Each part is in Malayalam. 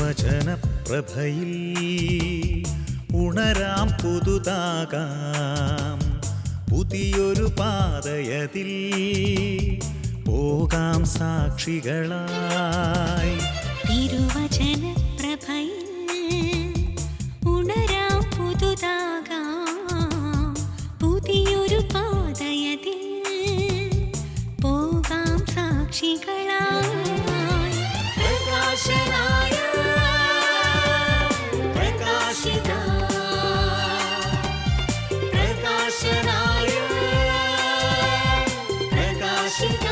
തിരുവചനപ്രഭയിൽ ഉണരാം, പുതുതാകാം, പുതിയൊരു പാതയതിൽ പോകാം സാക്ഷികളായി. തിരുവചനപ്രഭയിൽ ഉണരാം, പുതുതാകാം, പുതിയൊരു പാതയതിൽ പോകാം സാക്ഷികളായി. പ്രകാശനായ പ്രകാശിത, പ്രകാശനായ പ്രകാശിത,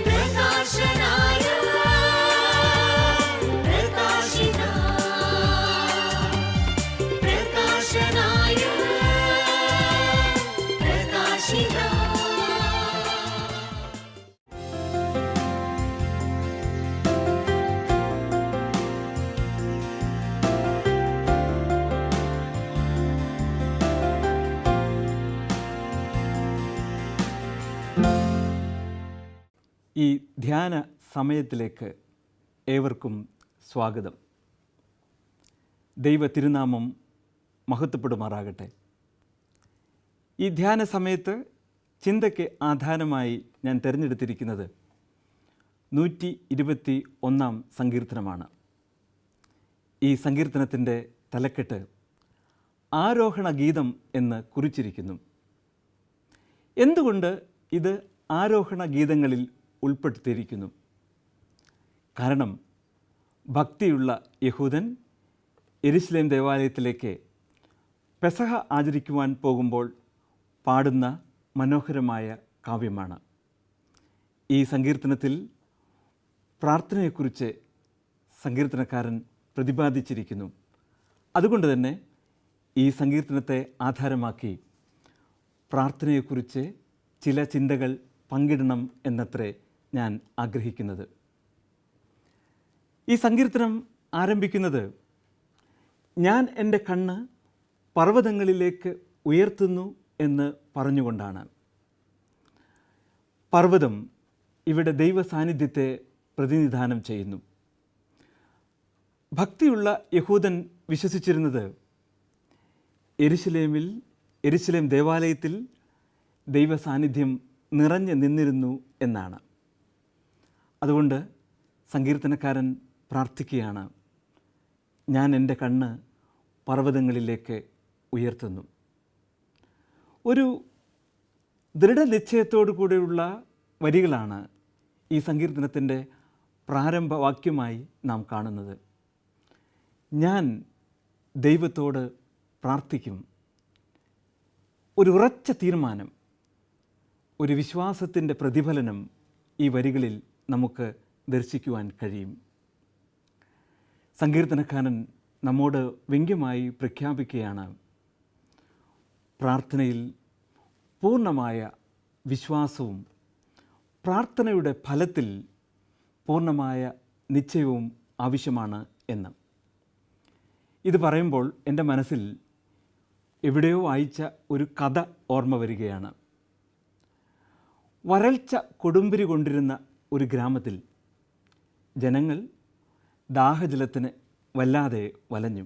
പ്രകാശനായ പ്രകാശിത, പ്രകാശനായ പ്രകാശിത. ഈ ധ്യാന സമയത്തിലേക്ക് ഏവർക്കും സ്വാഗതം. ദൈവ തിരുനാമം മഹത്വപ്പെടുമാറാകട്ടെ. ഈ ധ്യാന സമയത്ത് ചിന്തയ്ക്ക് ആധാരമായി ഞാൻ തിരഞ്ഞെടുത്തിരിക്കുന്നത് 121 സങ്കീർത്തനമാണ്. ഈ സങ്കീർത്തനത്തിൻ്റെ തലക്കെട്ട് ആരോഹണ ഗീതം എന്ന് കുറിച്ചിരിക്കുന്നു. എന്തുകൊണ്ട് ഇത് ആരോഹണ ഗീതങ്ങളിൽ ഉൾപ്പെടുത്തിയിരിക്കുന്നു? കാരണം ഭക്തിയുള്ള യഹൂദൻ യെരുശലേം ദേവാലയത്തിലേക്ക് പെസഹ ആചരിക്കുവാൻ പോകുമ്പോൾ പാടുന്ന മനോഹരമായ കാവ്യമാണ്. ഈ സങ്കീർത്തനത്തിൽ പ്രാർത്ഥനയെക്കുറിച്ച് സങ്കീർത്തനക്കാരൻ പ്രതിപാദിച്ചിരിക്കുന്നു. അതുകൊണ്ട് തന്നെ ഈ സങ്കീർത്തനത്തെ ആധാരമാക്കി പ്രാർത്ഥനയെക്കുറിച്ച് ചില ചിന്തകൾ പങ്കിടണം എന്നത്രേ ഞാൻ ആഗ്രഹിക്കുന്നത്. ഈ സങ്കീർത്തനം ആരംഭിക്കുന്നത് ഞാൻ എൻ്റെ കണ്ണ് പർവ്വതങ്ങളിലേക്ക് ഉയർത്തുന്നു എന്ന് പറഞ്ഞുകൊണ്ടാണ്. പർവ്വതം ഇവിടെ ദൈവ സാന്നിധ്യത്തെ പ്രതിനിധാനം ചെയ്യുന്നു. ഭക്തിയുള്ള യഹൂദൻ വിശ്വസിച്ചിരുന്നത് യെരുശലേം ദേവാലയത്തിൽ ദൈവ സാന്നിധ്യം നിറഞ്ഞു നിന്നിരുന്നു എന്നാണ്. അതുകൊണ്ട് സങ്കീർത്തനക്കാരൻ പ്രാർത്ഥിക്കുകയാണ്, ഞാൻ എൻ്റെ കണ്ണ് പർവ്വതങ്ങളിലേക്ക് ഉയർത്തുന്നു. ഒരു ദൃഢനിശ്ചയത്തോടു കൂടെയുള്ള വരികളാണ് ഈ സങ്കീർത്തനത്തിൻ്റെ പ്രാരംഭവാക്യമായി നാം കാണുന്നത്. ഞാൻ ദൈവത്തോട് പ്രാർത്ഥിക്കും. ഒരു ഉറച്ച തീരുമാനം, ഒരു വിശ്വാസത്തിൻ്റെ പ്രതിഫലനം ഈ വരികളിൽ നമുക്ക് ദർശിക്കുവാൻ കഴിയും. സങ്കീർത്തനക്കാരൻ നമ്മോട് വ്യംഗ്യമായി പ്രഖ്യാപിക്കുകയാണ്, പ്രാർത്ഥനയിൽ പൂർണ്ണമായ വിശ്വാസവും പ്രാർത്ഥനയുടെ ഫലത്തിൽ പൂർണ്ണമായ നിശ്ചയവും ആവശ്യമാണ് എന്ന്. ഇത് പറയുമ്പോൾ എൻ്റെ മനസ്സിൽ എവിടെയോ വായിച്ച ഒരു കഥ ഓർമ്മ വരികയാണ്. വരൾച്ച കൊടുമ്പിരി കൊണ്ടിരുന്ന ഒരു ഗ്രാമത്തിൽ ജനങ്ങൾ ദാഹജലത്തിന് വല്ലാതെ വലഞ്ഞു.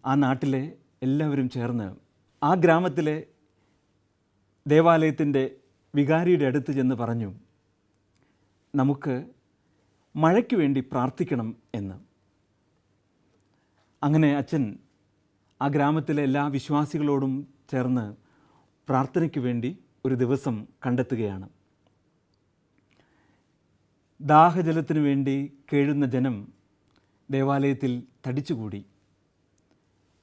ആ നാട്ടിലെ എല്ലാവരും ചേർന്ന് ആ ഗ്രാമത്തിലെ ദേവാലയത്തിൻ്റെ വികാരിയുടെ അടുത്ത് ചെന്ന് പറഞ്ഞു, നമുക്ക് മഴയ്ക്ക് വേണ്ടി പ്രാർത്ഥിക്കണം എന്ന്. അങ്ങനെ അച്ഛൻ ആ ഗ്രാമത്തിലെ എല്ലാ വിശ്വാസികളോടും ചേർന്ന് പ്രാർത്ഥനയ്ക്ക് വേണ്ടി ഒരു ദിവസം കണ്ടെത്തുകയാണ്. ദാഹജലത്തിനു വേണ്ടി കേഴുന്ന ജനം ദേവാലയത്തിൽ തടിച്ചുകൂടി.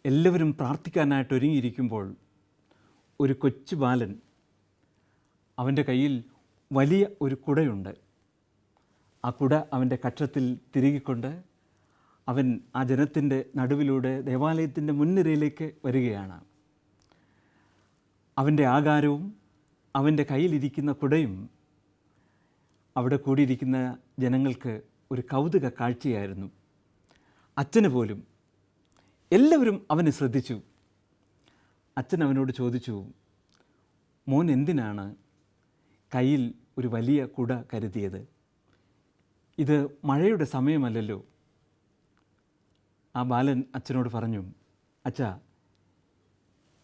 എല്ലാവരും പ്രാർത്ഥിക്കാനായിട്ട് ഒരുങ്ങിയിരിക്കുമ്പോൾ ഒരു കൊച്ചു ബാലൻ, അവൻ്റെ കയ്യിൽ വലിയ ഒരു കുടയുണ്ട്. ആ കുട അവൻ്റെ കക്ഷത്തിൽ തിരുകിക്കൊണ്ട് അവൻ ആ ജനത്തിൻ്റെ നടുവിലൂടെ ദേവാലയത്തിൻ്റെ മുൻനിരയിലേക്ക് വരികയാണ്. അവൻ്റെ ആകാരവും അവൻ്റെ കയ്യിലിരിക്കുന്ന കുടയും അവിടെ കൂടിയിരിക്കുന്ന ജനങ്ങൾക്ക് ഒരു കൗതുക കാഴ്ചയായിരുന്നു. അച്ഛന് പോലും. എല്ലാവരും അവനെ ശ്രദ്ധിച്ചു. അച്ഛൻ അവനോട് ചോദിച്ചു, മോൻ എന്തിനാണ് കയ്യിൽ ഒരു വലിയ കുട കരുതിയത്? ഇത് മഴയുടെ സമയമല്ലല്ലോ. ആ ബാലൻ അച്ഛനോട് പറഞ്ഞു, അച്ഛാ,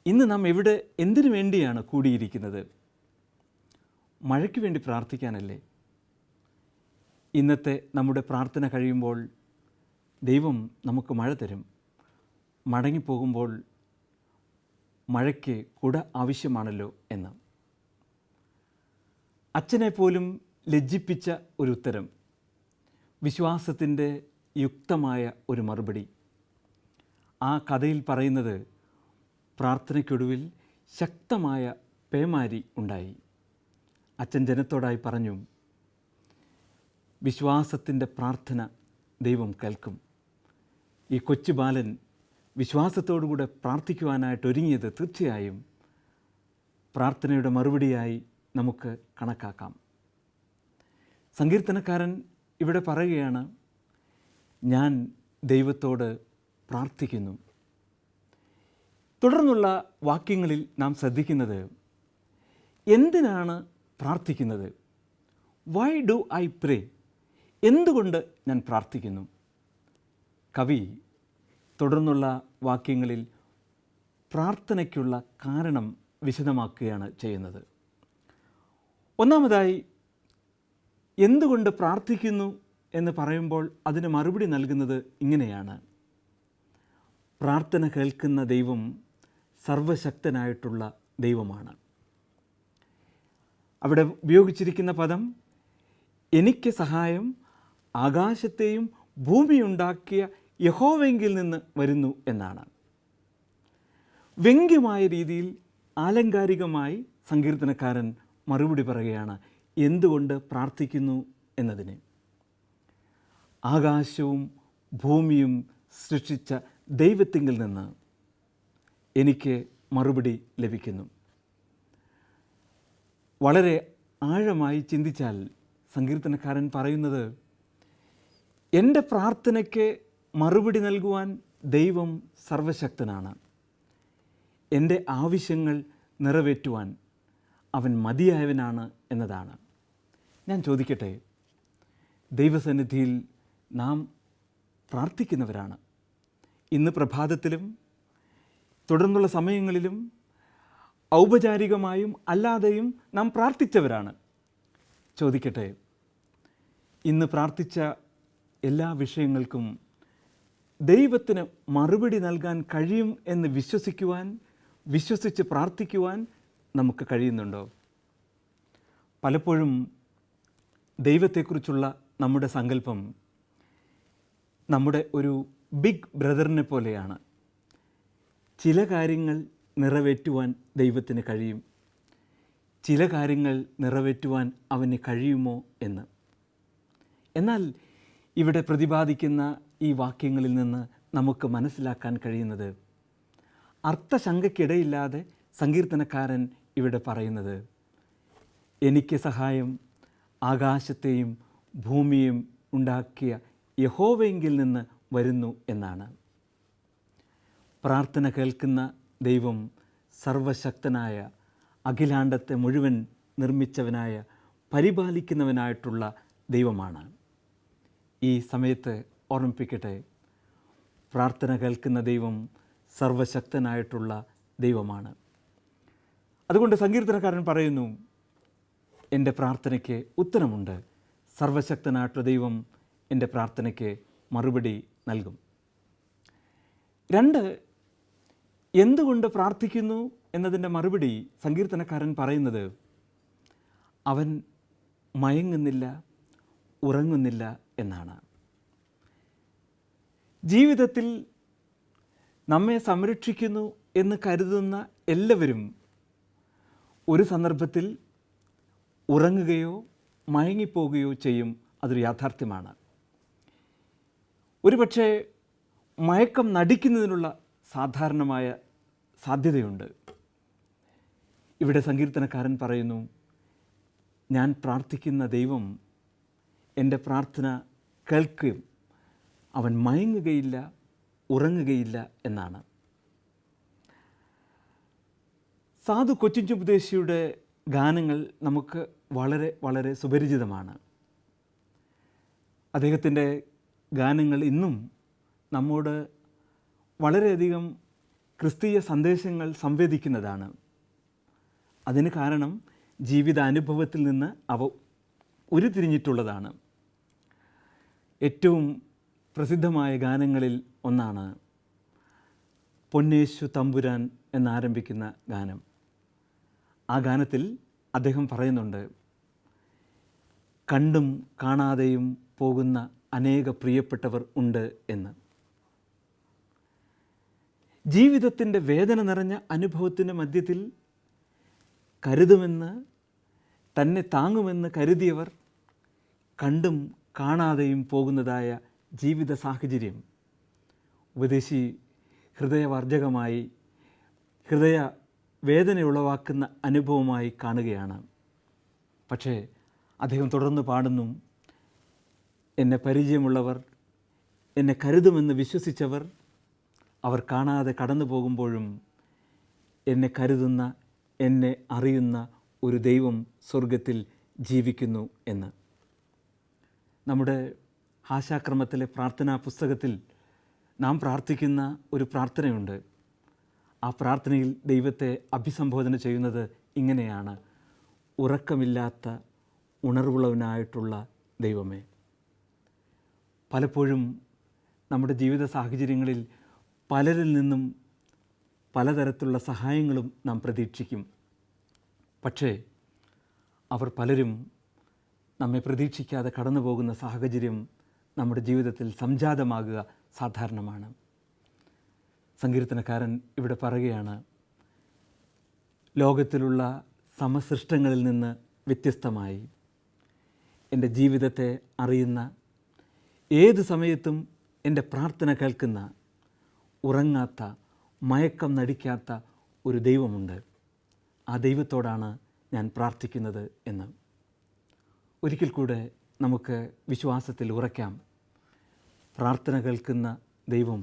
ഇന്ന് നാം എവിടെ എന്തിനു വേണ്ടിയാണ് കൂടിയിരിക്കുന്നത്? മഴയ്ക്ക് വേണ്ടി പ്രാർത്ഥിക്കാനല്ലേ? ഇന്നത്തെ നമ്മുടെ പ്രാർത്ഥന കഴിയുമ്പോൾ ദൈവം നമുക്ക് മഴ തരും. മടങ്ങിപ്പോകുമ്പോൾ മഴയ്ക്ക് കുട ആവശ്യമാണല്ലോ എന്ന്. അച്ഛനെ പോലും ലജ്ജിപ്പിച്ച ഒരു ഉത്തരം, വിശ്വാസത്തിൻ്റെ യുക്തമായ ഒരു മറുപടി. ആ കഥയിൽ പറയുന്നത്, പ്രാർത്ഥനയ്ക്കൊടുവിൽ ശക്തമായ പേമാരി ഉണ്ടായി. അച്ഛൻ ജനത്തോടായി പറഞ്ഞു, വിശ്വാസത്തിൻ്റെ പ്രാർത്ഥന ദൈവം കേൾക്കും. ഈ കൊച്ചു ബാലൻ വിശ്വാസത്തോടുകൂടെ പ്രാർത്ഥിക്കുവാനായിട്ട് ഒരുങ്ങിയത് തീർച്ചയായും പ്രാർത്ഥനയുടെ മറുപടിയായി നമുക്ക് കണക്കാക്കാം. സങ്കീർത്തനക്കാരൻ ഇവിടെ പറയുകയാണ്, ഞാൻ ദൈവത്തോട് പ്രാർത്ഥിക്കുന്നു. തുടർന്നുള്ള വാക്യങ്ങളിൽ നാം ശ്രദ്ധിക്കുന്നത്, എന്തിനാണ് പ്രാർത്ഥിക്കുന്നത്? വൈ ഡു ഐ പ്രേ? എന്തുകൊണ്ട് ഞാൻ പ്രാർത്ഥിക്കുന്നു? കവി തുടർന്നുള്ള വാക്യങ്ങളിൽ പ്രാർത്ഥനയ്ക്കുള്ള കാരണം വിശദമാക്കുകയാണ് ചെയ്യുന്നത്. ഒന്നാമതായി, എന്തുകൊണ്ട് പ്രാർത്ഥിക്കുന്നു എന്ന് പറയുമ്പോൾ അതിന് മറുപടി നൽകുന്നത് ഇങ്ങനെയാണ്, പ്രാർത്ഥന കേൾക്കുന്ന ദൈവം സർവശക്തനായിട്ടുള്ള ദൈവമാണ്. അവിടെ ഉപയോഗിച്ചിരിക്കുന്ന പദം, എനിക്ക് സഹായം ആകാശത്തെയും ഭൂമിയുണ്ടാക്കിയ യഹോവെങ്കിൽ നിന്ന് വരുന്നു എന്നാണ്. വ്യംഗ്യമായ രീതിയിൽ ആലങ്കാരികമായി സങ്കീർത്തനക്കാരൻ മറുപടി പറയുകയാണ് എന്തുകൊണ്ട് പ്രാർത്ഥിക്കുന്നു എന്നതിന്. ആകാശവും ഭൂമിയും സൃഷ്ടിച്ച ദൈവത്തിങ്കിൽ നിന്ന് എനിക്ക് മറുപടി ലഭിക്കുന്നു. വളരെ ആഴമായി ചിന്തിച്ചാൽ സങ്കീർത്തനക്കാരൻ പറയുന്നത്, എൻ്റെ പ്രാർത്ഥനയ്ക്ക് മറുപടി നൽകുവാൻ ദൈവം സർവശക്തനാണ്. എൻ്റെ ആവശ്യങ്ങൾ നിറവേറ്റുവാൻ അവൻ മതിയായവനാണ് എന്നതാണ്. ഞാൻ ചോദിക്കട്ടെ, ദൈവസന്നിധിയിൽ നാം പ്രാർത്ഥിക്കുന്നവരാണ്. ഇന്ന് പ്രഭാതത്തിലും തുടർന്നുള്ള സമയങ്ങളിലും ഔപചാരികമായും അല്ലാതെയും നാം പ്രാർത്ഥിച്ചവരാണ്. ചോദിക്കട്ടെ, ഇന്ന് പ്രാർത്ഥിച്ച എല്ലാ വിഷയങ്ങൾക്കും ദൈവത്തിന് മറുപടി നൽകാൻ കഴിയും എന്ന് വിശ്വസിച്ച് പ്രാർത്ഥിക്കുവാൻ നമുക്ക് കഴിയുന്നുണ്ടോ? പലപ്പോഴും ദൈവത്തെക്കുറിച്ചുള്ള നമ്മുടെ സങ്കല്പം നമ്മുടെ ഒരു ബിഗ് ബ്രദറിനെ പോലെയാണ്. ചില കാര്യങ്ങൾ നിറവേറ്റുവാൻ ദൈവത്തിന് കഴിയും, ചില കാര്യങ്ങൾ നിറവേറ്റുവാൻ അവന് കഴിയുമോ എന്ന്. എന്നാൽ ഇവിടെ പ്രതിപാദിക്കുന്ന ഈ വാക്യങ്ങളിൽ നിന്ന് നമുക്ക് മനസ്സിലാക്കാൻ കഴിയുന്നത്, അർത്ഥശങ്കയ്ക്കിടയില്ലാതെ സങ്കീർത്തനക്കാരൻ ഇവിടെ പറയുന്നത്, എനിക്ക് സഹായം ആകാശത്തെയും ഭൂമിയും ഉണ്ടാക്കിയ യഹോവയെങ്കിൽ നിന്ന് വരുന്നു എന്നാണ്. പ്രാർത്ഥന കേൾക്കുന്ന ദൈവം സർവശക്തനായ, അഖിലാണ്ടത്തെ മുഴുവൻ നിർമ്മിച്ചവനായ, പരിപാലിക്കുന്നവനായിട്ടുള്ള ദൈവമാണ്. ഈ സമയത്ത് ഓർമ്മിപ്പിക്കട്ടെ, പ്രാർത്ഥന കേൾക്കുന്ന ദൈവം സർവശക്തനായിട്ടുള്ള ദൈവമാണ്. അതുകൊണ്ട് സങ്കീർത്തനക്കാരൻ പറയുന്നു, എൻ്റെ പ്രാർത്ഥനയ്ക്ക് ഉത്തരമുണ്ട്. സർവശക്തനായിട്ടുള്ള ദൈവം എൻ്റെ പ്രാർത്ഥനയ്ക്ക് മറുപടി നൽകും. 2, എന്തുകൊണ്ട് പ്രാർത്ഥിക്കുന്നു എന്നതിൻ്റെ മറുപടി സങ്കീർത്തനക്കാരൻ പറയുന്നത്, അവൻ മയങ്ങുന്നില്ല, ഉറങ്ങുന്നില്ല എന്നാണ്. ജീവിതത്തിൽ നമ്മെ സംരക്ഷിക്കുന്നു എന്ന് കരുതുന്ന എല്ലാവരും ഒരു സന്ദർഭത്തിൽ ഉറങ്ങുകയോ മയങ്ങിപ്പോകുകയോ ചെയ്യും. അതൊരു യാഥാർത്ഥ്യമാണ്. ഒരുപക്ഷെ മയക്കം നടിക്കുന്നതിനുള്ള സാധാരണമായ സാധ്യതയുണ്ട്. ഇവിടെ സങ്കീർത്തനക്കാരൻ പറയുന്നു, ഞാൻ പ്രാർത്ഥിക്കുന്ന ദൈവം എൻ്റെ പ്രാർത്ഥന കേൾക്കും, അവൻ മയങ്ങുകയില്ല, ഉറങ്ങുകയില്ല എന്നാണ്. സാധു കൊച്ചിൻചുപദേശിയുടെ ഗാനങ്ങൾ നമുക്ക് വളരെ വളരെ സുപരിചിതമാണ്. അദ്ദേഹത്തിൻ്റെ ഗാനങ്ങൾ ഇന്നും നമ്മോട് വളരെയധികം ക്രിസ്തീയ സന്ദേശങ്ങൾ സംവേദിക്കുന്നതാണ്. അതിന് കാരണം ജീവിതാനുഭവത്തിൽ നിന്ന് അവ ഉരുത്തിരിഞ്ഞിട്ടുള്ളതാണ്. ഏറ്റവും പ്രസിദ്ധമായ ഗാനങ്ങളിൽ ഒന്നാണ് പൊന്നേശു തമ്പുരാൻ എന്നാരംഭിക്കുന്ന ഗാനം. ആ ഗാനത്തിൽ അദ്ദേഹം പറയുന്നുണ്ട്, കണ്ടും കാണാതെയും പോകുന്ന അനേക പ്രിയപ്പെട്ടവർ ഉണ്ട് എന്ന്. ജീവിതത്തിൻ്റെ വേദന നിറഞ്ഞ അനുഭവത്തിൻ്റെ മധ്യത്തിൽ കരുതുമെന്ന്, തന്നെ താങ്ങുമെന്ന് കരുതിയവർ കണ്ടും കാണാതെയും പോകുന്നതായ ജീവിത സാഹചര്യം ഉപദേശി ഹൃദയവർജകമായി, ഹൃദയ വേദന ഉളവാക്കുന്ന അനുഭവമായി കാണുകയാണ്. പക്ഷേ അദ്ദേഹം തുടർന്ന് പാടുന്നു, എന്നെ പരിചയമുള്ളവർ, എന്നെ കരുതുമെന്ന് വിശ്വസിച്ചവർ, അവർ കാണാതെ കടന്നു പോകുമ്പോഴും എന്നെ കരുതുന്ന, എന്നെ അറിയുന്ന ഒരു ദൈവം സ്വർഗത്തിൽ ജീവിക്കുന്നു എന്ന്. നമ്മുടെ ആശാക്രമത്തിലെ പ്രാർത്ഥനാ പുസ്തകത്തിൽ നാം പ്രാർത്ഥിക്കുന്ന ഒരു പ്രാർത്ഥനയുണ്ട്. ആ പ്രാർത്ഥനയിൽ ദൈവത്തെ അഭിസംബോധന ചെയ്യുന്നത് ഇങ്ങനെയാണ്, ഉറക്കമില്ലാത്ത ഉണർവുള്ളവനായിട്ടുള്ള ദൈവമേ. പലപ്പോഴും നമ്മുടെ ജീവിത സാഹചര്യങ്ങളിൽ പലരിൽ നിന്നും പലതരത്തിലുള്ള സഹായങ്ങളും നാം പ്രതീക്ഷിക്കും. പക്ഷേ അവർ പലരും നമ്മെ പ്രതീക്ഷിക്കാതെ കടന്നു പോകുന്ന സാഹചര്യം നമ്മുടെ ജീവിതത്തിൽ സംജാതമാകുക സാധാരണമാണ്. സങ്കീർത്തനക്കാരൻ ഇവിടെ പറയുകയാണ്, ലോകത്തിലുള്ള സമസൃഷ്ടങ്ങളിൽ നിന്ന് വ്യത്യസ്തമായി എൻ്റെ ജീവിതത്തെ അറിയുന്ന, ഏത് സമയത്തും എൻ്റെ പ്രാർത്ഥന കേൾക്കുന്ന, ഉറങ്ങാത്ത, മയക്കം നടിക്കാത്ത ഒരു ദൈവമുണ്ട്. ആ ദൈവത്തോടാണ് ഞാൻ പ്രാർത്ഥിക്കുന്നത് എന്ന്. ഒരിക്കൽ കൂടെ നമുക്ക് വിശ്വാസത്തിൽ ഉറയ്ക്കാം. പ്രാർത്ഥന കേൾക്കുന്ന ദൈവം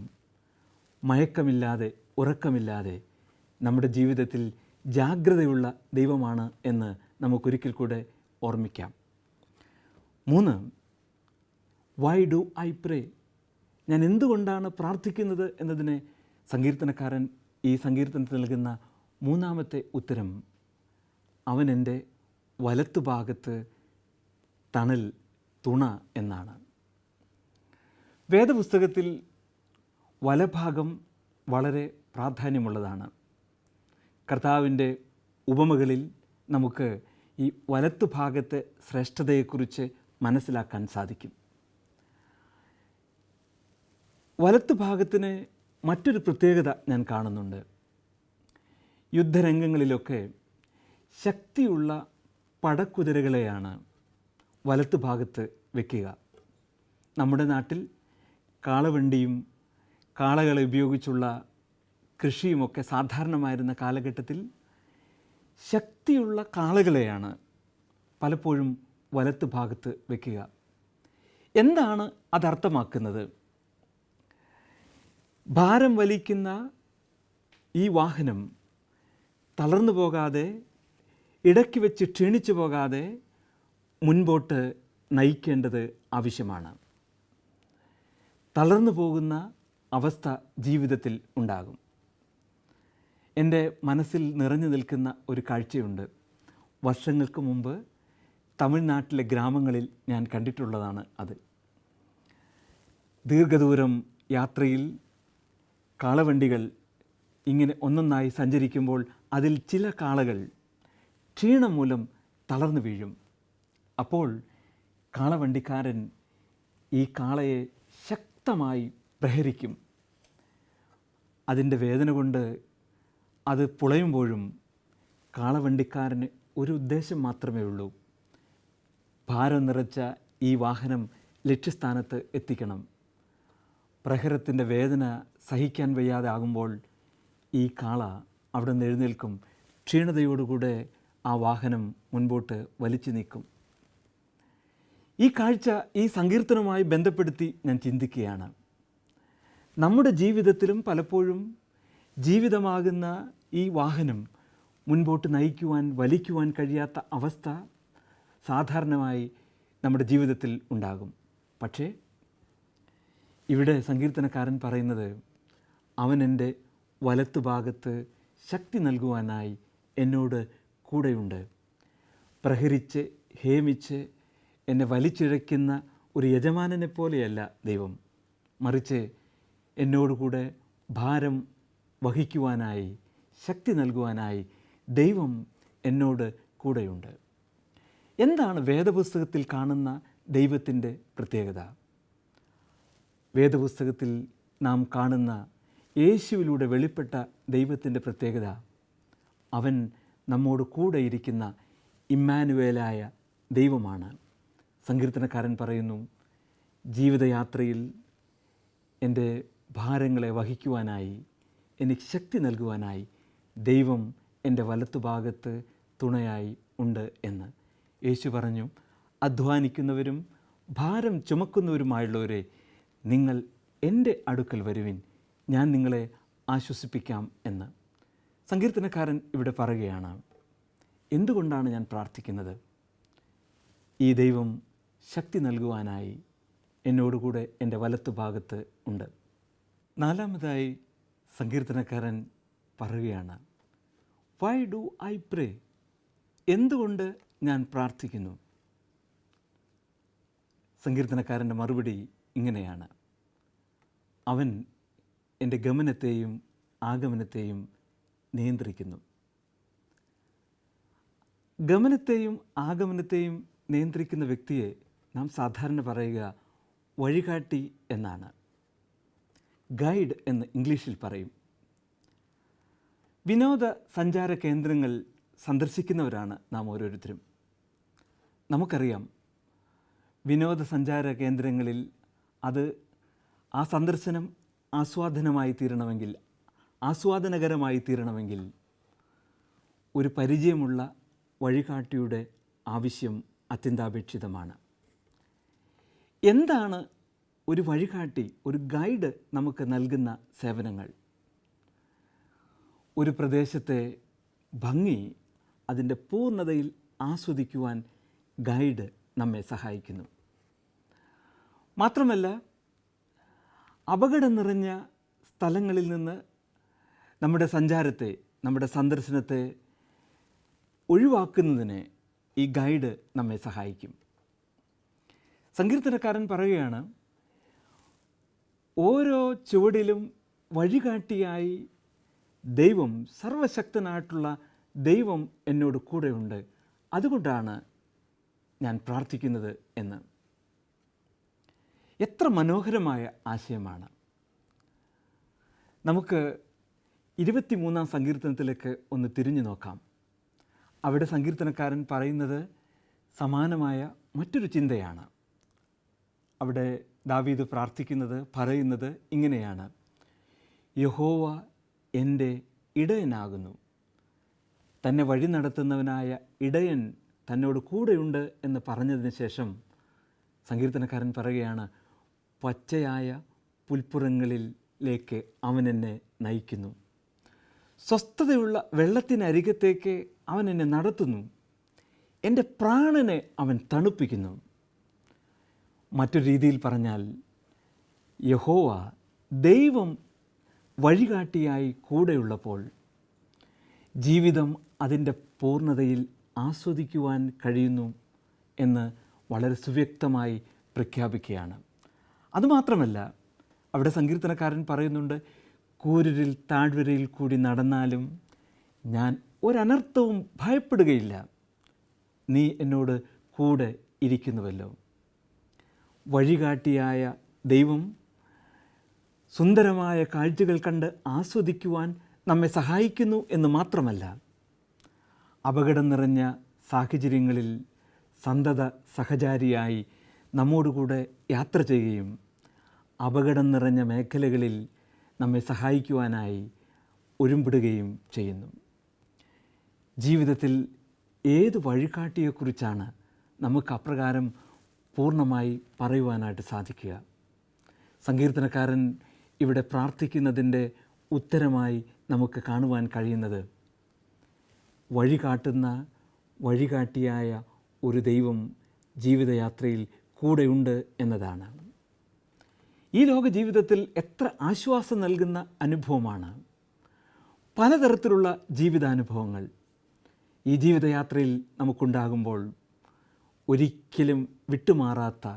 മയക്കമില്ലാതെ, ഉറക്കമില്ലാതെ നമ്മുടെ ജീവിതത്തിൽ ജാഗ്രതയുള്ള ദൈവമാണ് എന്ന് നമുക്കൊരിക്കൽ കൂടെ ഓർമ്മിക്കാം. 3, വൈ ഡു ഐ പ്രേ? ഞാൻ എന്തുകൊണ്ടാണ് പ്രാർത്ഥിക്കുന്നത് എന്നതിന് സങ്കീർത്തനക്കാരൻ ഈ സങ്കീർത്തനത്തിൽ നൽകുന്ന 3ാമത്തെ ഉത്തരം, അവൻ എൻ്റെ വലത്തുഭാഗത്ത് തണൽ, തുണ എന്നാണ്. വേദപുസ്തകത്തിൽ വലഭാഗം വളരെ പ്രാധാന്യമുള്ളതാണ്. കർത്താവിൻ്റെ ഉപമകളിൽ നമുക്ക് ഈ വലത്തുഭാഗത്തെ ശ്രേഷ്ഠതയെക്കുറിച്ച് മനസ്സിലാക്കാൻ സാധിക്കും. വലത്തുഭാഗത്തിന് മറ്റൊരു പ്രത്യേകത ഞാൻ കാണുന്നുണ്ട്. യുദ്ധരംഗങ്ങളിലൊക്കെ ശക്തിയുള്ള പടക്കുതിരകളെയാണ് വലത്തുഭാഗത്ത് വയ്ക്കുക. നമ്മുടെ നാട്ടിൽ കാളവണ്ടിയും കാളകളെ ഉപയോഗിച്ചുള്ള കൃഷിയുമൊക്കെ സാധാരണമായിരുന്ന കാലഘട്ടത്തിൽ ശക്തിയുള്ള കാളകളെയാണ് പലപ്പോഴും വലത്തുഭാഗത്ത് വയ്ക്കുക. എന്താണ് അതർത്ഥമാക്കുന്നത്? ഭാരം വലിക്കുന്ന ഈ വാഹനം തളർന്നു പോകാതെ, ഇടയ്ക്ക് വെച്ച് ക്ഷീണിച്ചു പോകാതെ മുൻപോട്ട് നയിക്കേണ്ടത് ആവശ്യമാണ്. തളർന്നു പോകുന്ന അവസ്ഥ ജീവിതത്തിൽ ഉണ്ടാകും. എൻ്റെ മനസ്സിൽ നിറഞ്ഞു നിൽക്കുന്ന ഒരു കാഴ്ചയുണ്ട്. വർഷങ്ങൾക്ക് മുമ്പ് തമിഴ്നാട്ടിലെ ഗ്രാമങ്ങളിൽ ഞാൻ കണ്ടിട്ടുള്ളതാണ് അത്. ദീർഘദൂരം യാത്രയിൽ കാളവണ്ടികൾ ഇങ്ങനെ ഒന്നൊന്നായി സഞ്ചരിക്കുമ്പോൾ അതിൽ ചില കാളകൾ ക്ഷീണം മൂലം തളർന്നു വീഴും. അപ്പോൾ കാളവണ്ടിക്കാരൻ ഈ കാളയെ ശക്തമായി പ്രഹരിക്കും. അതിൻ്റെ വേദന കൊണ്ട് അത് പുളയുമ്പോഴും കാളവണ്ടിക്കാരന് ഒരു ഉദ്ദേശം മാത്രമേ ഉള്ളൂ, ഭാരം നിറച്ച ഈ വാഹനം ലക്ഷ്യസ്ഥാനത്ത് എത്തിക്കണം. പ്രഹരത്തിൻ്റെ വേദന സഹിക്കാൻ വയ്യാതെ ആകുമ്പോൾ ഈ കാള അവിടെ നിന്ന് എഴുന്നേൽക്കും. ക്ഷീണതയോടുകൂടെ ആ വാഹനം മുൻപോട്ട് വലിച്ചു നീക്കും. ഈ കാഴ്ച ഈ സങ്കീർത്തനവുമായി ബന്ധപ്പെടുത്തി ഞാൻ ചിന്തിക്കുകയാണ്. നമ്മുടെ ജീവിതത്തിലും പലപ്പോഴും ജീവിതമാകുന്ന ഈ വാഹനം മുൻപോട്ട് നയിക്കുവാൻ, വലിക്കുവാൻ കഴിയാത്ത അവസ്ഥ സാധാരണമായി നമ്മുടെ ജീവിതത്തിൽ ഉണ്ടാകും. പക്ഷേ ഇവിടെ സങ്കീർത്തനക്കാരൻ പറയുന്നത്, അവൻ എൻ്റെ വലത്തുഭാഗത്ത് ശക്തി നൽകുവാനായി എന്നോട് കൂടെയുണ്ട്. പ്രഹരിച്ച് ഹേമിച്ച് എന്നെ വലിച്ചിഴയ്ക്കുന്ന ഒരു യജമാനനെ പോലെയല്ല ദൈവം, മറിച്ച് എന്നോടുകൂടെ ഭാരം വഹിക്കുവാനായി ശക്തി നൽകുവാനായി ദൈവം എന്നോട് കൂടെയുണ്ട്. എന്താണ് വേദപുസ്തകത്തിൽ കാണുന്ന ദൈവത്തിൻ്റെ പ്രത്യേകത? വേദപുസ്തകത്തിൽ നാം കാണുന്ന യേശുവിലൂടെ വെളിപ്പെട്ട ദൈവത്തിൻ്റെ പ്രത്യേകത, അവൻ നമ്മോട് കൂടെ ഇരിക്കുന്ന ഇമ്മാനുവേലായ ദൈവമാണ്. സങ്കീർത്തനക്കാരൻ പറയുന്നു, ജീവിതയാത്രയിൽ എൻ്റെ ഭാരങ്ങളെ വഹിക്കുവാനായി എനിക്ക് ശക്തി നൽകുവാനായി ദൈവം എൻ്റെ വലത്തുഭാഗത്ത് തുണയായി ഉണ്ട് എന്ന്. യേശു പറഞ്ഞു, അധ്വാനിക്കുന്നവരും ഭാരം ചുമക്കുന്നവരുമായുള്ളവരെ, നിങ്ങൾ എൻ്റെ അടുക്കൽ വരുവിൻ, ഞാൻ നിങ്ങളെ ആശ്വസിപ്പിക്കാം എന്ന്. സങ്കീർത്തനക്കാരൻ ഇവിടെ പറയുകയാണ്, എന്തുകൊണ്ടാണ് ഞാൻ പ്രാർത്ഥിക്കുന്നത്? ഈ ദൈവം ശക്തി നൽകുവാനായി എന്നോടുകൂടെ എൻ്റെ വലത്തുഭാഗത്ത് ഉണ്ട്. നാലാമതായി സങ്കീർത്തനക്കാരൻ പറയുകയാണ്, വൈ ഡു ഐ പ്രേ? എന്തുകൊണ്ട് ഞാൻ പ്രാർത്ഥിക്കുന്നു? സങ്കീർത്തനക്കാരൻ്റെ മറുപടി ഇങ്ങനെയാണ്, അവൻ എൻ്റെ ഗമനത്തെയും ആഗമനത്തെയും നിയന്ത്രിക്കുന്നു. ഗമനത്തെയും ആഗമനത്തെയും നിയന്ത്രിക്കുന്ന വ്യക്തിയെ നാം സാധാരണ പറയുക വഴികാട്ടി എന്നാണ്. ഗൈഡ് എന്ന് ഇംഗ്ലീഷിൽ പറയും. വിനോദ സഞ്ചാര കേന്ദ്രങ്ങൾ സന്ദർശിക്കുന്നവരാണ് നാം ഓരോരുത്തരും. നമുക്കറിയാം, വിനോദസഞ്ചാര കേന്ദ്രങ്ങളിൽ ആ സന്ദർശനം ആസ്വാദനകരമായി തീരണമെങ്കിൽ ഒരു പരിചയമുള്ള വഴികാട്ടിയുടെ ആവശ്യം അത്യന്താപേക്ഷിതമാണ്. എന്താണ് ഒരു വഴികാട്ടി, ഒരു ഗൈഡ് നമുക്ക് നൽകുന്ന സേവനങ്ങൾ? ഒരു പ്രദേശത്തെ ഭംഗി അതിൻ്റെ പൂർണ്ണതയിൽ ആസ്വദിക്കുവാൻ ഗൈഡ് നമ്മെ സഹായിക്കുന്നു. മാത്രമല്ല, അപകടം നിറഞ്ഞ സ്ഥലങ്ങളിൽ നിന്ന് നമ്മുടെ സന്ദർശനത്തെ ഒഴിവാക്കുന്നതിന് ഈ ഗൈഡ് നമ്മെ സഹായിക്കും. സങ്കീർത്തനക്കാരൻ പറയുകയാണ്, ഓരോ ചുവടിലും വഴികാട്ടിയായി ദൈവം, സർവശക്തനായിട്ടുള്ള ദൈവം എന്നോട് കൂടെയുണ്ട്, അതുകൊണ്ടാണ് ഞാൻ പ്രാർത്ഥിക്കുന്നത് എന്ന്. എത്ര മനോഹരമായ ആശയമാണ്. നമുക്ക് 23-ാം സങ്കീർത്തനത്തിലേക്ക് ഒന്ന് തിരിഞ്ഞു നോക്കാം. അവിടെ സങ്കീർത്തനക്കാരൻ പറയുന്നത് സമാനമായ മറ്റൊരു ചിന്തയാണ്. അവിടെ ദാവീദ് പറയുന്നത് ഇങ്ങനെയാണ്, യഹോവ എൻ്റെ ഇടയനാകുന്നു. തന്നെ വഴി നടത്തുന്നവനായ ഇടയൻ തന്നോട് കൂടെയുണ്ട് എന്ന് പറഞ്ഞതിന് ശേഷം സങ്കീർത്തനക്കാരൻ പറയുകയാണ്, പച്ചയായ പുൽപ്പുറങ്ങളിലേക്ക് അവൻ എന്നെ നയിക്കുന്നു. സ്വസ്ഥതയുള്ള വെള്ളത്തിനരികത്തേക്ക് അവൻ എന്നെ നടത്തുന്നു. എൻ്റെ പ്രാണനെ അവൻ തണുപ്പിക്കുന്നു. മറ്റൊരു രീതിയിൽ പറഞ്ഞാൽ, യഹോവ ദൈവം വഴികാട്ടിയായി കൂടെയുള്ളപ്പോൾ ജീവിതം അതിൻ്റെ പൂർണ്ണതയിൽ ആസ്വദിക്കുവാൻ കഴിയുന്നു എന്ന് വളരെ സുവ്യക്തമായി പ്രഖ്യാപിക്കുകയാണ്. അതുമാത്രമല്ല, അവിടെ സങ്കീർത്തനക്കാരൻ പറയുന്നുണ്ട്, കൂരിരുൾ താഴ്വരയിൽ കൂടി നടന്നാലും ഞാൻ ഒരനർത്ഥവും ഭയപ്പെടുകയില്ല, നീ എന്നോട് കൂടെ ഇരിക്കുന്നുവല്ലോ. വഴികാട്ടിയായ ദൈവം സുന്ദരമായ കാഴ്ചകൾ കണ്ട് ആസ്വദിക്കുവാൻ നമ്മെ സഹായിക്കുന്നു എന്ന് മാത്രമല്ല, അപകടം നിറഞ്ഞ സാഹചര്യങ്ങളിൽ സന്തത സഹചാരിയായി നമ്മോടുകൂടെ യാത്ര ചെയ്യുകയും അപകടം നിറഞ്ഞ മേഖലകളിൽ നമ്മെ സഹായിക്കുവാനായി ഒരുമ്പെടുകയും ചെയ്യുന്നു. ജീവിതത്തിൽ ഏത് വഴികാട്ടിയെക്കുറിച്ചാണ് നമുക്ക് അപ്രകാരം പൂർണ്ണമായി പറയുവാനായിട്ട് സാധിക്കുക? സങ്കീർത്തനക്കാരൻ ഇവിടെ പ്രാർത്ഥിക്കുന്നതിൻ്റെ ഉത്തരമായി നമുക്ക് കാണുവാൻ കഴിയുന്നത്, വഴികാട്ടിയായ ഒരു ദൈവം ജീവിതയാത്രയിൽ കൂടെയുണ്ട് എന്നതാണ്. ഈ ലോക ജീവിതത്തിൽ എത്ര ആശ്വാസം നൽകുന്ന അനുഭവമാണ്. പലതരത്തിലുള്ള ജീവിതാനുഭവങ്ങൾ ഈ ജീവിതയാത്രയിൽ നമുക്കുണ്ടാകുമ്പോൾ ഒരിക്കലും വിട്ടുമാറാത്ത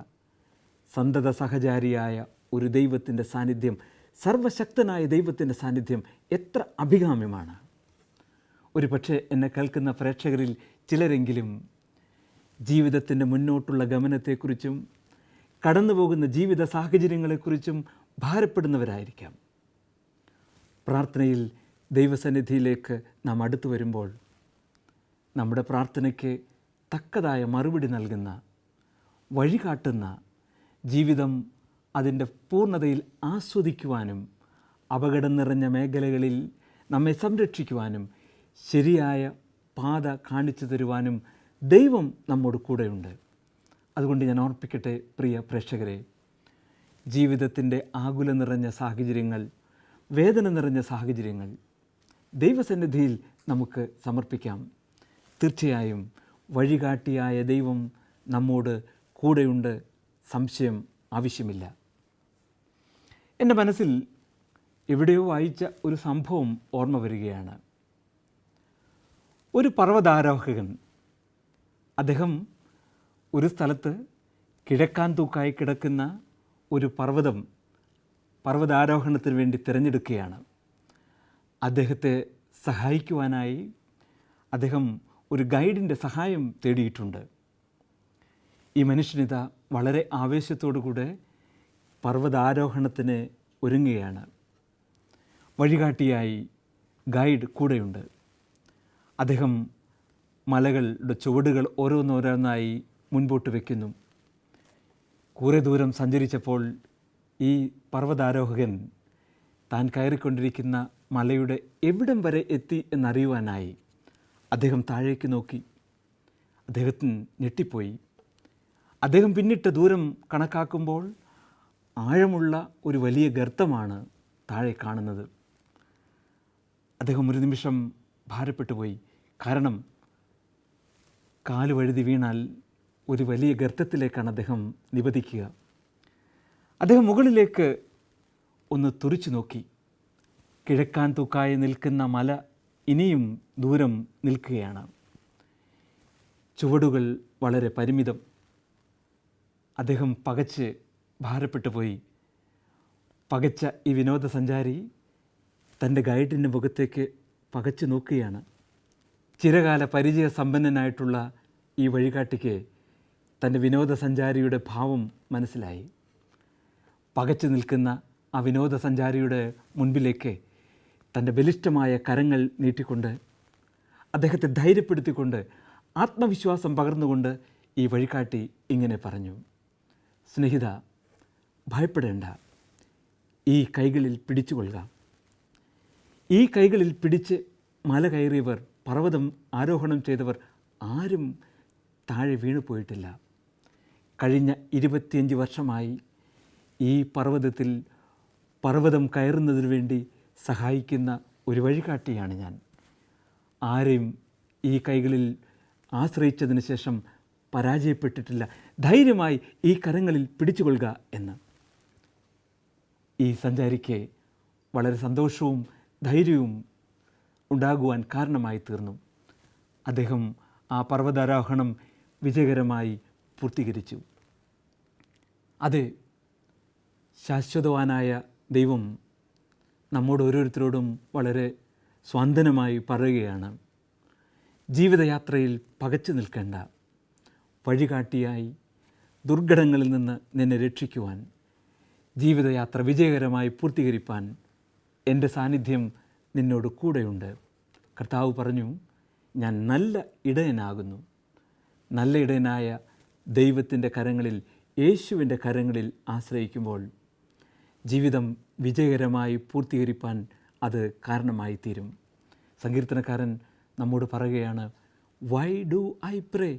സന്തത സഹചാരിയായ ഒരു ദൈവത്തിൻ്റെ സാന്നിധ്യം, സർവശക്തനായ ദൈവത്തിൻ്റെ സാന്നിധ്യം എത്ര അഭികാമ്യമാണ്. ഒരു പക്ഷേ എന്നെ കേൾക്കുന്ന പ്രേക്ഷകരിൽ ചിലരെങ്കിലും ജീവിതത്തിൻ്റെ മുന്നോട്ടുള്ള ഗമനത്തെക്കുറിച്ചും കടന്നുപോകുന്ന ജീവിത സാഹചര്യങ്ങളെക്കുറിച്ചും ഭാരപ്പെടുന്നവരായിരിക്കാം. പ്രാർത്ഥനയിൽ ദൈവസന്നിധിയിലേക്ക് നാം അടുത്തു വരുമ്പോൾ നമ്മുടെ പ്രാർത്ഥനയ്ക്ക് തക്കതായ മറുപടി നൽകുന്ന, വഴികാട്ടുന്ന, ജീവിതം അതിൻ്റെ പൂർണ്ണതയിൽ ആസ്വദിക്കുവാനും അപകടം നിറഞ്ഞ മേഖലകളിൽ നമ്മെ സംരക്ഷിക്കുവാനും ശരിയായ പാത കാണിച്ചു തരുവാനും ദൈവം നമ്മോട് കൂടെയുണ്ട്. അതുകൊണ്ട് ഞാൻ ഓർപ്പിക്കട്ടെ പ്രിയ പ്രേക്ഷകരെ, ജീവിതത്തിൻ്റെ ആകുല നിറഞ്ഞ സാഹചര്യങ്ങൾ, വേദന നിറഞ്ഞ സാഹചര്യങ്ങൾ ദൈവസന്നിധിയിൽ നമുക്ക് സമർപ്പിക്കാം. തീർച്ചയായും വഴികാട്ടിയായ ദൈവം നമ്മോട് കൂടെയുണ്ട്, സംശയം ആവശ്യമില്ല. എൻ്റെ മനസ്സിൽ എവിടെയോ വായിച്ച ഒരു സംഭവം ഓർമ്മ വരികയാണ്. ഒരു പർവ്വതാരോഹകൻ, അദ്ദേഹം ഒരു സ്ഥലത്ത് കിഴക്കാൻ തൂക്കായി കിടക്കുന്ന ഒരു പർവ്വതാരോഹണത്തിന് വേണ്ടി തിരഞ്ഞെടുക്കുകയാണ്. അദ്ദേഹത്തെ സഹായിക്കുവാനായി അദ്ദേഹം ഒരു ഗൈഡിൻ്റെ സഹായം തേടിയിട്ടുണ്ട്. ഈ മനുഷ്യനിത വളരെ ആവേശത്തോടു കൂടെ പർവ്വതാരോഹണത്തിന് ഒരുങ്ങുകയാണ്. വഴികാട്ടിയായി ഗൈഡ് കൂടെയുണ്ട്. അദ്ദേഹം മലകളുടെ ചുവടുകൾ ഓരോന്നോരോന്നായി മുൻപോട്ട് വയ്ക്കുന്നു. കുറേ ദൂരം സഞ്ചരിച്ചപ്പോൾ ഈ പർവ്വതാരോഹകൻ താൻ കയറിക്കൊണ്ടിരിക്കുന്ന മലയുടെ എവിടം വരെ എത്തി എന്നറിയുവാനായി അദ്ദേഹം താഴേക്ക് നോക്കി. അദ്ദേഹത്തിന് ഞെട്ടിപ്പോയി. അദ്ദേഹം പിന്നിട്ട ദൂരം കണക്കാക്കുമ്പോൾ ആഴമുള്ള ഒരു വലിയ ഗർത്തമാണ് താഴെ കാണുന്നത്. അദ്ദേഹം ഒരു നിമിഷം ഭാരപ്പെട്ടു പോയി. കാരണം കാല് വഴുതി വീണാൽ ഒരു വലിയ ഗർത്തത്തിലേക്കാണ് അദ്ദേഹം നിപതിക്കുക. അദ്ദേഹം മുകളിലേക്ക് ഒന്ന് തുറിച്ചു നോക്കി. കിഴക്കാൻ തൂക്കായി നിൽക്കുന്ന മല ഇനിയും ദൂരം നിൽക്കുകയാണ്. ചുവടുകൾ വളരെ പരിമിതം. അദ്ദേഹം പകച്ച് ഭാരപ്പെട്ടു പോയി. പകച്ച ഈ വിനോദസഞ്ചാരി തൻ്റെ ഗൈഡിൻ്റെ മുഖത്തേക്ക് പകച്ചു നോക്കുകയാണ്. ചിരകാല പരിചയസമ്പന്നനായിട്ടുള്ള ഈ വഴികാട്ടിക്ക് തൻ്റെ വിനോദസഞ്ചാരിയുടെ ഭാവം മനസ്സിലായി. പകച്ചു നിൽക്കുന്ന ആ വിനോദസഞ്ചാരിയുടെ മുൻപിലേക്ക് തൻ്റെ ബലിഷ്ഠമായ കരങ്ങൾ നീട്ടിക്കൊണ്ട്, അദ്ദേഹത്തെ ധൈര്യപ്പെടുത്തിക്കൊണ്ട്, ആത്മവിശ്വാസം പകർന്നുകൊണ്ട് ഈ വഴികാട്ടി ഇങ്ങനെ പറഞ്ഞു: സ്നേഹിത, ഭയപ്പെടേണ്ട, ഈ കൈകളിൽ പിടിച്ചുകൊള്ളുക. ഈ കൈകളിൽ പിടിച്ച് മല കയറിയവർ, പർവ്വതം ആരോഹണം ചെയ്തവർ ആരും താഴെ വീണു പോയിട്ടില്ല. കഴിഞ്ഞ 25 വർഷമായി ഈ പർവ്വതം കയറുന്നതിനു വേണ്ടി സഹായിക്കുന്ന ഒരു വഴികാട്ടിയാണ് ഞാൻ. ആരെയും ഈ കൈകളിൽ ആശ്രയിച്ചതിന് ശേഷം പരാജയപ്പെട്ടിട്ടില്ല. ധൈര്യമായി ഈ കരങ്ങളിൽ പിടിച്ചുകൊള്ളുക എന്ന്. ഈ സഞ്ചാരിക്ക് വളരെ സന്തോഷവും ധൈര്യവും ഉണ്ടാകുവാൻ കാരണമായി തീർന്നു. അദ്ദേഹം ആ പർവ്വതാരോഹണം വിജയകരമായി പൂർത്തീകരിച്ചു. അത് ശാശ്വതവാനായ ദൈവം നമ്മോട് ഓരോരുത്തരോടും വളരെ സ്വാന്തനമായി പറയുകയാണ്: ജീവിതയാത്രയിൽ പകച്ചു നിൽക്കേണ്ട, വഴികാട്ടിയായി ദുർഘടങ്ങളിൽ നിന്ന് നിന്നെ രക്ഷിക്കുവാൻ, ജീവിതയാത്ര വിജയകരമായി പൂർത്തീകരിപ്പാൻ എൻ്റെ സാന്നിധ്യം നിന്നോട് കൂടെയുണ്ട്. കർത്താവ് പറഞ്ഞു, ഞാൻ നല്ല ഇടയനാകുന്നു. നല്ല ഇടയനായ ദൈവത്തിൻ്റെ കരങ്ങളിൽ, യേശുവിൻ്റെ കരങ്ങളിൽ ആശ്രയിക്കുമ്പോൾ ജീവിതം വിജയകരമായി പൂർത്തീകരിപ്പാൻ അത് കാരണമായി തീരും. സങ്കീർത്തനക്കാരൻ നമ്മോട് പറയുകയാണ്: വൈ ഡു ഐ പ്രേ?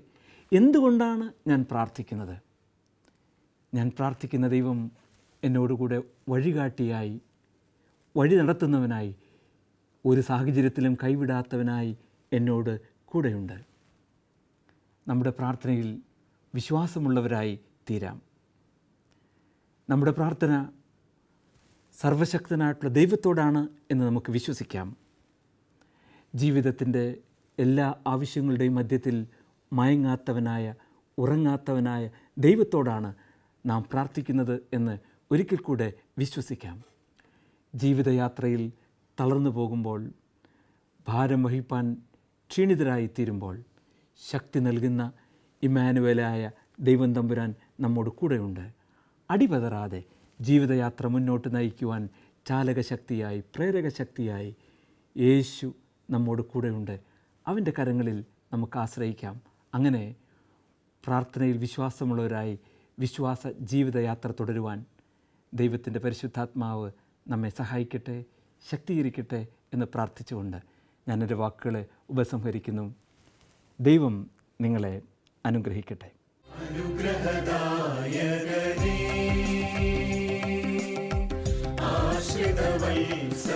എന്തുകൊണ്ടാണ് ഞാൻ പ്രാർത്ഥിക്കുന്നത്? ഞാൻ പ്രാർത്ഥിക്കുന്ന ദൈവം എന്നോടുകൂടെ വഴികാട്ടിയായി, വഴി നടത്തുന്നവനായി, ഒരു സാഹചര്യത്തിലും കൈവിടാത്തവനായി എന്നോട് കൂടെയുണ്ട്. നമ്മുടെ പ്രാർത്ഥനയിൽ വിശ്വാസമുള്ളവരായി തീരാം. നമ്മുടെ പ്രാർത്ഥന സർവശക്തനായിട്ടുള്ള ദൈവത്തോടാണ് എന്ന് നമുക്ക് വിശ്വസിക്കാം. ജീവിതത്തിൻ്റെ എല്ലാ ആവശ്യങ്ങളുടെയും മധ്യത്തിൽ മയങ്ങാത്തവനായ, ഉറങ്ങാത്തവനായ ദൈവത്തോടാണ് നാം പ്രാർത്ഥിക്കുന്നത് എന്ന് ഒരിക്കൽ കൂടെ വിശ്വസിക്കാം. ജീവിതയാത്രയിൽ തളർന്നു പോകുമ്പോൾ, ഭാരം വഹിപ്പാൻ ക്ഷീണിതരായിത്തീരുമ്പോൾ ശക്തി നൽകുന്ന ഇമ്മാനുവേലായ ദൈവം തമ്പുരാൻ നമ്മോട് കൂടെയുണ്ട്. അടിപതറാതെ ജീവിതയാത്ര മുന്നോട്ട് നയിക്കുവാൻ ചാലകശക്തിയായി, പ്രേരകശക്തിയായി യേശു നമ്മോട് കൂടെയുണ്ട്. അവൻ്റെ കരങ്ങളിൽ നമുക്ക് ആശ്രയിക്കാം. അങ്ങനെ പ്രാർത്ഥനയിൽ വിശ്വാസമുള്ളവരായി വിശ്വാസ ജീവിതയാത്ര തുടരുവാൻ ദൈവത്തിൻ്റെ പരിശുദ്ധാത്മാവ് നമ്മെ സഹായിക്കട്ടെ, ശക്തീകരിക്കട്ടെ എന്ന് പ്രാർത്ഥിച്ചുകൊണ്ട് ഞാനെൻ്റെ വാക്കുകളെ ഉപസംഹരിക്കുന്നു. ദൈവം നിങ്ങളെ അനുഗ്രഹിക്കട്ടെ. അനുഗ്രഹദായകനേ, ആശ്രിതവത്സലനേ,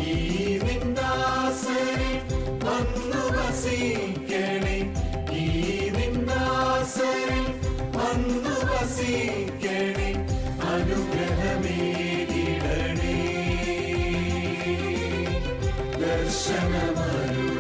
ഈ നിന്ദാസരിൽ വന്നു വസിക്കണേ, ഈ നിന്ദാസരിൽ വന്നു വസിക്കണേ, അനുഗ്രഹമേകിടണേ, ദർശനമരു